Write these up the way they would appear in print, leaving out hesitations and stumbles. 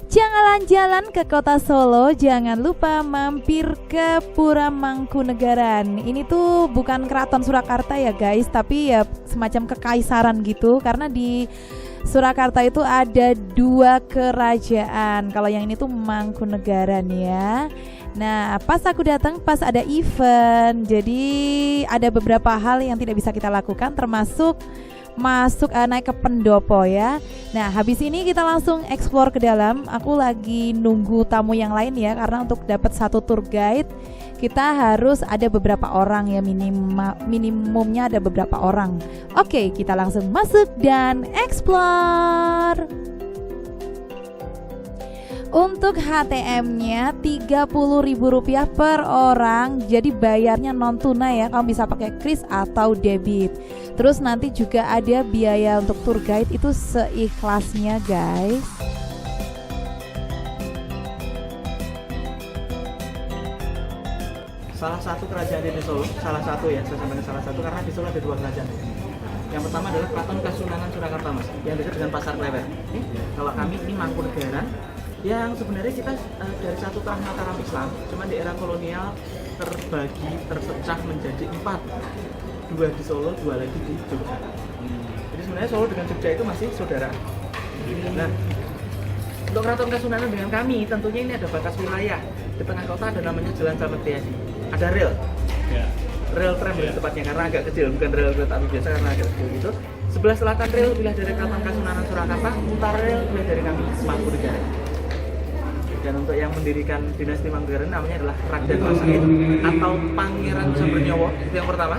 Jalan-jalan ke kota Solo, jangan lupa mampir ke Pura Mangkunegaran. Ini tuh bukan Keraton Surakarta ya guys, tapi ya semacam kekaisaran gitu. Karena di Surakarta itu ada 2 kerajaan. Kalau yang ini tuh Mangkunegaran ya. Nah, pas aku datang pas ada event. Jadi ada beberapa hal yang tidak bisa kita lakukan, termasuk naik ke pendopo ya. Nah, habis ini kita langsung explore ke dalam. Aku lagi nunggu tamu yang lain ya, karena untuk dapat satu tour guide kita harus ada beberapa orang ya, minimumnya ada beberapa orang. Oke, kita langsung masuk dan explore. Untuk HTM-nya Rp30.000 per orang. Jadi bayarnya non tunai ya. Kamu bisa pakai kris atau debit. Terus nanti juga ada biaya untuk tour guide, itu seikhlasnya guys. Salah satu kerajaan di Solo, salah satu ya, saya sampaikan salah satu karena di Solo ada 2 kerajaan. Yang pertama adalah Keraton Kasunanan Surakarta Mas, yang dekat dengan Pasar Klewer. Kalau kami ini Mangkunegaran, yang sebenarnya kita dari satu tanah Mataram Islam, cuman di era kolonial terpecah menjadi 4, 2 di Solo, 2 lagi di Jogja. Jadi sebenarnya Solo dengan Jogja itu masih saudara. Nah, untuk Keraton Kasunanan dengan kami, tentunya ini ada batas wilayah. Di tengah kota ada namanya Jalan Slamet Riyadi. Ada rel, rel tram lebih tepatnya, karena agak kecil, bukan rel kereta api biasa karena agak kecil gitu. Sebelah selatan rel wilayah dari Keraton Kasunanan Surakarta, utara rel wilayah dari kami Mangkunegaran. Dan untuk yang mendirikan dinasti Mangkunegaran namanya adalah Raden Majapahit atau Pangeran Sambernyowo, itu yang pertama.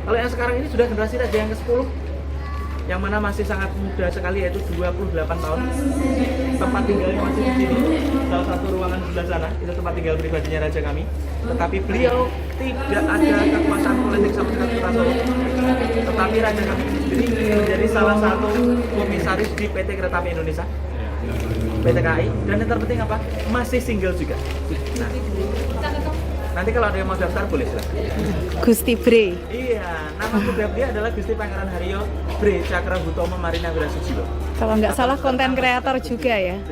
Kalau yang sekarang ini sudah generasi raja yang ke-10, yang mana masih sangat muda sekali, yaitu 28 tahun. Tempat tinggalnya masih di sini, salah satu ruangan sebelah sana, itu tempat tinggal pribadinya raja kami. Tetapi beliau tidak ada kekuasaan politik sama sekali di Solo. Tetapi raja kami sendiri menjadi salah satu komisaris di PT Kereta Api Indonesia, PT KAI, dan yang terpenting apa? Masih single juga. Nah, nanti kalau ada yang mau daftar boleh silahkan. Gusti Bre. Iya, nama kedap dia adalah Gusti Pangeran Haryo Bre Cakra Hutomo Marinawira Susilo. Kalau nggak salah konten kreator juga ya.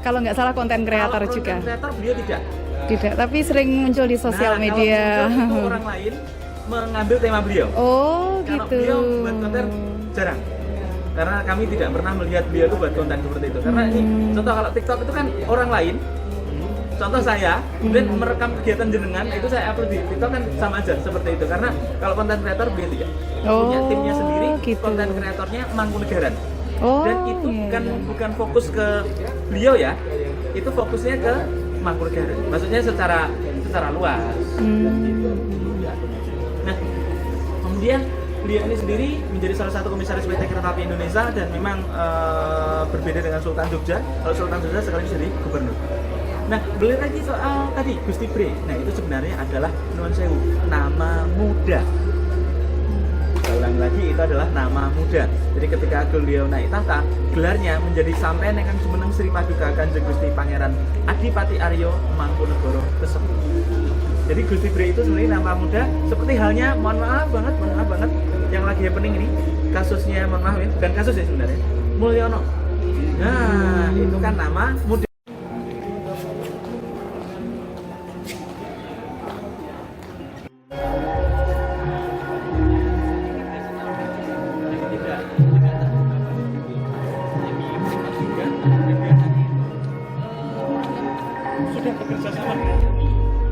Kalau nggak salah konten kreator juga. Konten kreator beliau tidak. Tidak, tapi sering muncul di sosial media. Kalau muncul, itu orang lain mengambil tema beliau. Oh, kalau gitu. beliau buat konten jarang. Karena kami tidak pernah melihat beliau itu buat konten seperti itu. Karena ini contoh kalau TikTok itu kan orang lain. Contoh saya, kemudian merekam kegiatan jenengan, itu saya upload di TikTok kan sama aja seperti itu. Karena kalau konten kreator beliau tidak. Punya timnya sendiri, gitu. konten kreatornya Mangkunegaran. Oh, Dan itu bukan fokus ke beliau ya. Itu fokusnya ke Mangkunegaran. Maksudnya secara luas. Gitu. Nah, kemudian beliau ini sendiri menjadi salah satu komisaris PT Kereta Api Indonesia dan memang berbeda dengan Sultan Jogja. Kalau Sultan Jogja sekaligus jadi gubernur. Nah, beli lagi soal tadi Gusti Bre. Nah, itu sebenarnya adalah nuwun sewu, nama muda. Saya ulangi lagi, itu adalah nama muda. Jadi ketika beliau naik tahta, gelarnya menjadi sampeyan ingkang jumeneng Sri Paduka Kanjeng Gusti Pangeran Adipati Aryo Mangkunegara ke-10. Jadi Gusti Bre itu sebenarnya nama muda, seperti halnya mohon maaf banget yang lagi happening ini, kasusnya mohon maaf ya, bukan kasus ya sebenarnya, Mulyono. Nah, itu kan nama muda. Sudah bekerja sama dengan kami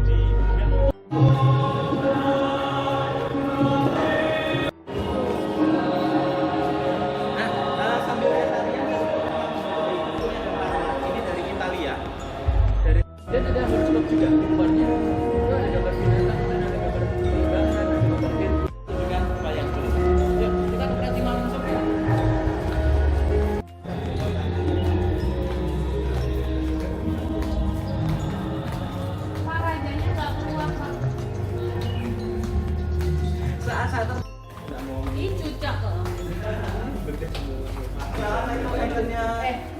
di sambil lihat tarian ini dari Italia, dan ada workshop juga luarnya, itu ada gambar binatang, ada gambar penerbangan, ada gambar dengan wayang kulit. Yuk kita ke Pratima langsung ya.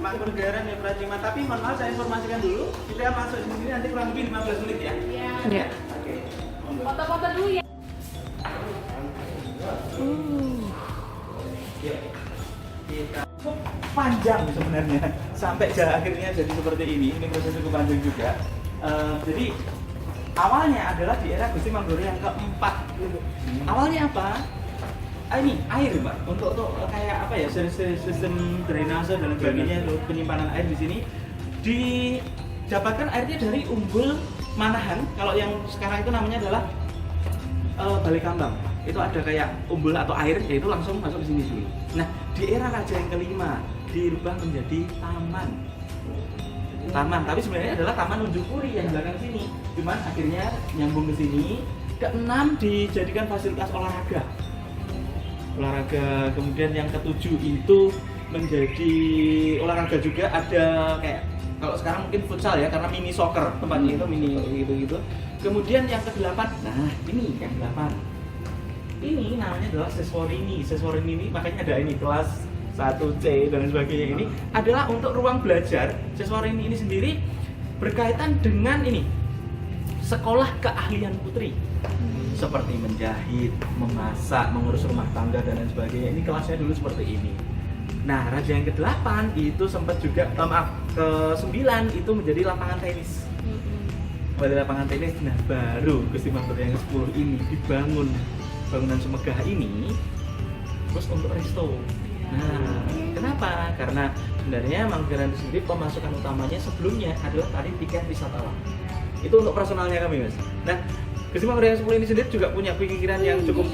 Mangkunegaran ya Pratima, tapi mohon maaf saya informasikan dulu, kita masuk di sini nanti kurang lebih 15 menit ya. Iya. Oke. Foto-foto dulu ya. Yuk. Kita panjang sebenarnya sampai akhirnya jadi seperti ini. Ini proses cukup panjang juga. Jadi awalnya adalah di era Gusti Manggoro yang keempat. Awalnya apa? Ini air, Mbak. Untuk kayak apa ya? Sistem drainase dan sebagainya, penyimpanan air di sini didapatkan airnya dari Umbul Manahan. Kalau yang sekarang itu namanya adalah Balai Kambang. Itu ada kayak umbul atau air, yaitu langsung masuk ke sini dulu. Nah, di era raja yang kelima dirubah menjadi taman. Tapi sebenarnya adalah Taman Unjuk Puri yang belakang sini. Cuman akhirnya nyambung ke sini. Keenam dijadikan fasilitas olahraga. Kemudian yang ketujuh itu menjadi olahraga juga, ada kayak kalau sekarang mungkin futsal ya, karena mini soccer tempatnya itu mini gitu. Kemudian yang kedelapan, nah ini yang kedelapan. Ini namanya adalah Sesworini ini makanya ada ini kelas 1C dan sebagainya. Ini adalah untuk ruang belajar. Sesworini ini sendiri berkaitan dengan ini sekolah keahlian putri, seperti menjahit, memasak, mengurus rumah tangga dan lain sebagainya. Ini kelasnya dulu seperti ini. Nah, raja yang ke-8 itu sempat juga, ke-9 itu menjadi lapangan tenis. Lapangan tenis. Nah, baru Gusti Manggoro yang ke-10 ini dibangun bangunan semegah ini terus untuk resto. Nah, kenapa? Karena sebenarnya Mangkunegaran itu sendiri pemasukan utamanya sebelumnya adalah tarif tiket wisatawan. Itu untuk personalnya kami, Mas. Nah, Gusti Manggoro yang 10 ini sendiri juga punya pikiran yang cukup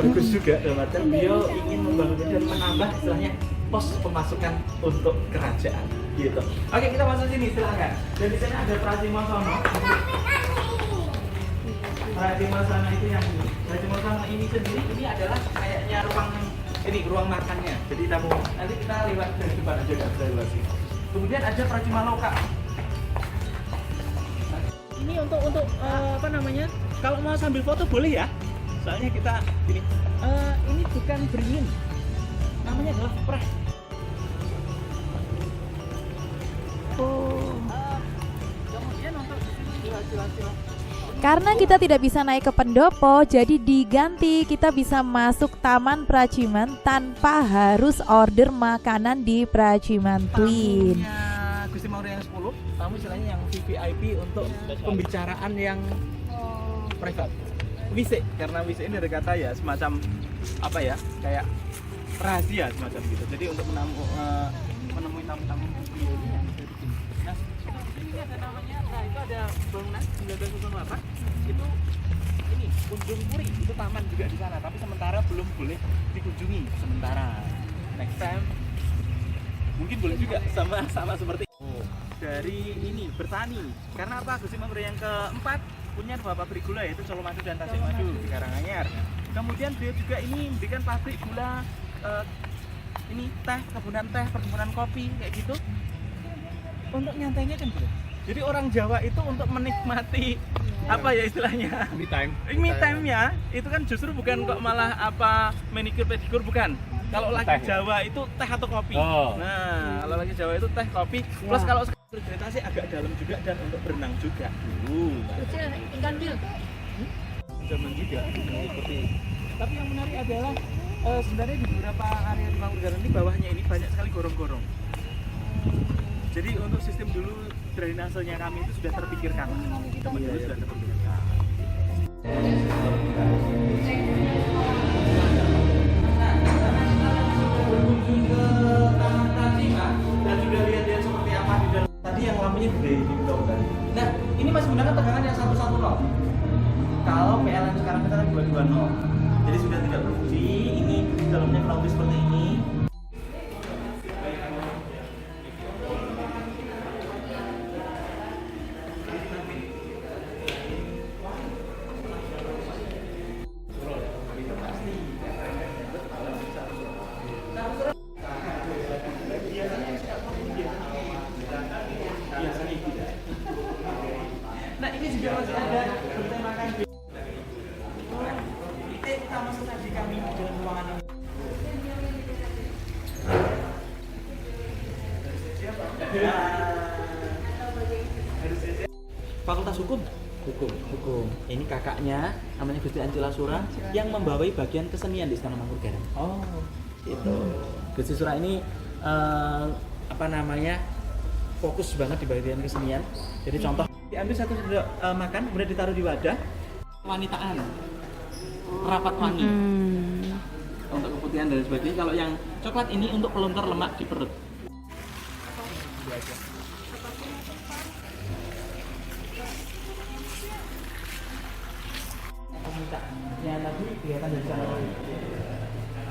bagus juga, dalam artian beliau ingin membangun dan menambah istilahnya pos pemasukan untuk kerajaan gitu. Oke, kita masuk sini, silakan. Dan di sana ada Pracimosono. Pracimosono itu yang ini. Pracimosono ini sendiri ini adalah kayaknya ruang makannya. Jadi tamu nanti kita lewat dari depan aja, nggak bisa lewat sini. Kemudian ada Pracimaloka. Ini untuk apa namanya? Kalau mau sambil foto boleh ya. Soalnya kita ini bukan beringin. Namanya adalah preh. Kemudian untuk silah. Karena kita tidak bisa naik ke pendopo, jadi diganti kita bisa masuk Taman Praciman tanpa harus order makanan di Praciman Twin. Tamunya Gusti Manggoro yang 10, tamu istilahnya yang VVIP untuk pembicaraan yang privat. WC, karena WC ini ada kata ya semacam apa ya, kayak rahasia semacam gitu. Jadi untuk menemui tamu-tamu beliau ini yang ada di sini. Nah, ini ada namanya, itu ada bangunan 1908. Itu ini Unjuk Puri, itu taman juga di sana, tapi sementara belum boleh dikunjungi sementara. Next time mungkin boleh juga sama seperti dari ini bertani. Karena apa? Gusti Manggoro yang keempat punya dua pabrik gula, yaitu Colomadu dan Tasikmadu di Karanganyar. Kemudian beliau juga ini membuat pabrik gula, ini teh, perkebunan kopi kayak gitu. Untuk nyantainya kan bro. Jadi orang Jawa itu untuk menikmati apa ya istilahnya? Me time-nya itu kan justru bukan kok malah apa manicure pedicure, bukan. Kalau lagi Jawa itu teh atau kopi. Nah, kalau lagi Jawa itu teh, kopi. Plus kalau bergravitasi agak dalam juga dan untuk berenang juga. Ikan bil. Zaman juga seperti. Tapi yang menarik adalah sebenarnya di beberapa area di Mangkunegaran ini bawahnya ini banyak sekali gorong-gorong. Jadi untuk sistem dulu drainasenya kami itu sudah terpikirkan. Teman dulu sudah terpikirkan. Berkunjung ke Taman Praciman dan sudah lihat-lihat seperti apa di dalam. Tadi yang lampunya gede di bawah tadi. Nah, ini masih menggunakan tegangan yang 110. Kalau PLN sekarang kita kan 220. Jadi sudah tidak berfungsi. Ini di dalamnya kurang lebih seperti ini. Nah ini juga masih ada bertemakan itu utama saji kami di dalam ruangan ini. Fakultas Hukum. Ini kakaknya namanya Gusti Ancila Sura yang membawai bagian kesenian di Istana Mangkunegaran. Oh, itu. Gusti Sura ini apa namanya, fokus banget di bagian kesenian. Jadi contoh diambil satu sendok makan, kemudian ditaruh di wadah, wanitaan, rapat wangi. Untuk keputihan dan sebagainya. Kalau yang coklat ini untuk pelontar lemak di perut. Yang tadi kelihatan dari sana.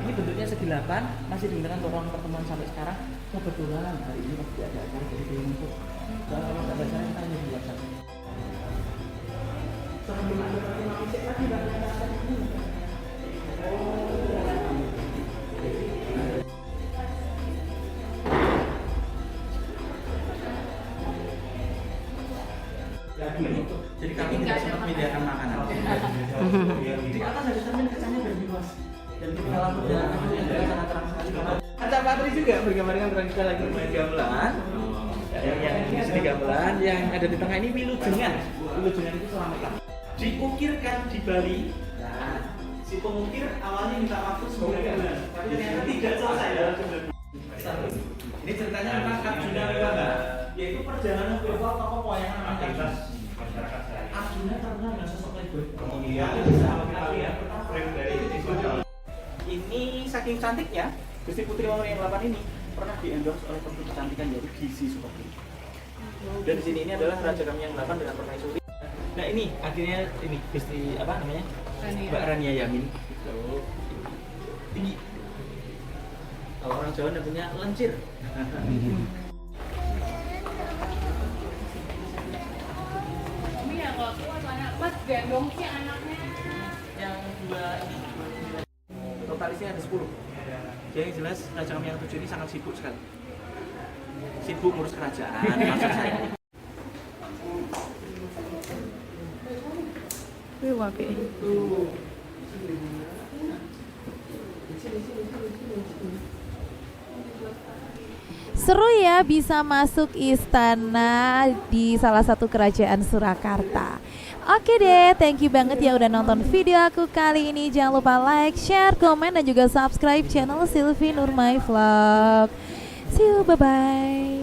Ini bentuknya segi 8, masih digunakan ruang pertemuan sampai sekarang. Kebetulan hari ini masih ada acara jadi belum untuk. Kalau nggak ada saya kita hanya di WhatsApp. Sebelum ada pertemuan fisik tadi banyak ini. Jadi kami tidak sempat menyediakan makanan. Di atas ada cermin kacanya berbilas dan kita lakukan dengan sangat terang sekali. Kaca patri juga bergambarkan terang kita lagi main gamelan. Yang di sini gamelan, yang ada di tengah ini wilujengan. Wilujengan itu selamatan. Diukirkan di Bali. Nah, si pengukir awalnya minta waktu 9 bulan, tapi ternyata tidak selesai dalam 9 bulan. Ini ceritanya tentang Arjuna Wiwaha, yaitu perjalanan virtual tokoh pewayangan masyarakat. Arjuna terkenal dengan sosok playboy. Ini saking cantiknya, Gusti Putri Wangun yang 8 ini pernah di-endorse oleh produk kecantikan yaitu Gizi Superti. Dan di sini ini adalah raja kami yang 8 dengan permaisuri. Nah ini akhirnya ini Gusti apa namanya? Mbak Rania Yamin. Tinggi. Kalau orang Jawa namanya lencir. Mas gendong si anaknya. Yang 2 ini totalisnya ada 10. Jadi yang jelas raja kami yang 7 ini sangat sibuk sekali. Sibuk ngurus kerajaan maksud saya. Wih, wapi. Seru ya bisa masuk istana di salah satu kerajaan Surakarta. Oke deh, thank you banget ya udah nonton video aku kali ini. Jangan lupa like, share, komen, dan juga subscribe channel Sylvie Nurmai Vlog. See you, bye-bye.